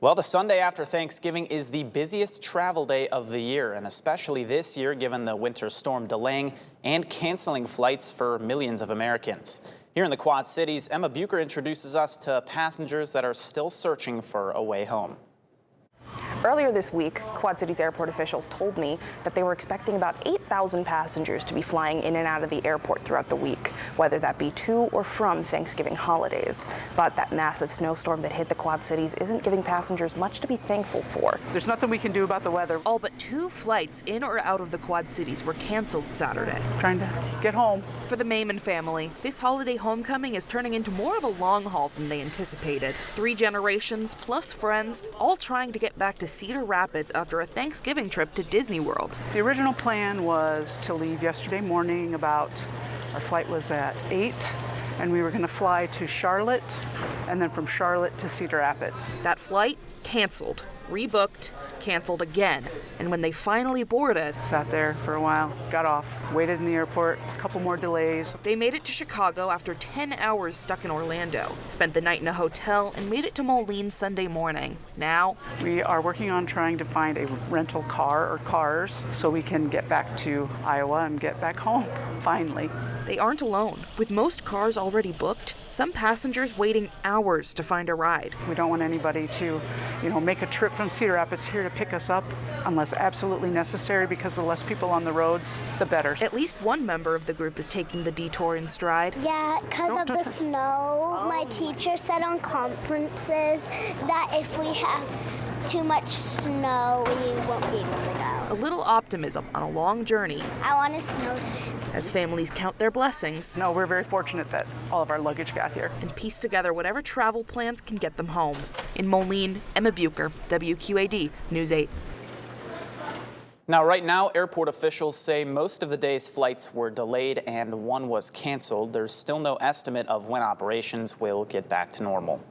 Well, the Sunday after Thanksgiving is the busiest travel day of the year, and especially this year given the winter storm delaying and canceling flights for millions of Americans. Here in the Quad Cities, Emma Bucher introduces us to passengers that are still searching for a way home. Earlier this week, Quad Cities airport officials told me that they were expecting about 8,000 passengers to be flying in and out of the airport throughout the week, whether that be to or from Thanksgiving holidays. But that massive snowstorm that hit the Quad Cities isn't giving passengers much to be thankful for. There's nothing we can do about the weather. All but 2 flights in or out of the Quad Cities were canceled Saturday. Trying to get home. For the Mayman family, this holiday homecoming is turning into more of a long haul than they anticipated. 3 generations plus friends, all trying to get back to Cedar Rapids after a Thanksgiving trip to Disney World. The original plan was to leave yesterday morning our flight was at 8, and we were going to fly to Charlotte, and then from Charlotte to Cedar Rapids. That flight canceled, rebooked, canceled again, and when they finally boarded, Sat there for a while, got off, waited in the airport, a couple more delays. they made it to Chicago after 10 hours stuck in Orlando, spent the night in a hotel, and made it to Moline Sunday morning. Now, We are working on trying to find a rental car or cars so we can get back to Iowa and get back home, finally. they aren't alone. With most cars already booked, some passengers waiting hours to find a ride. We don't want anybody to, make a trip from Cedar Rapids here to pick us up unless absolutely necessary, because the less people on the roads, the better. At least one member of the group is taking the detour in stride. Yeah, because of the snow. My teacher said on conferences that if we have too much snow, we won't be able to A go. little optimism on a long journey I want a snow day. as families count their blessings No, we're very fortunate that all of our luggage got here. and piece together whatever travel plans can get them home. In Moline, Emma Bucher, WQAD News 8. Now, right now, airport officials say most of the day's flights were delayed and one was canceled. There's still no estimate of when operations will get back to normal.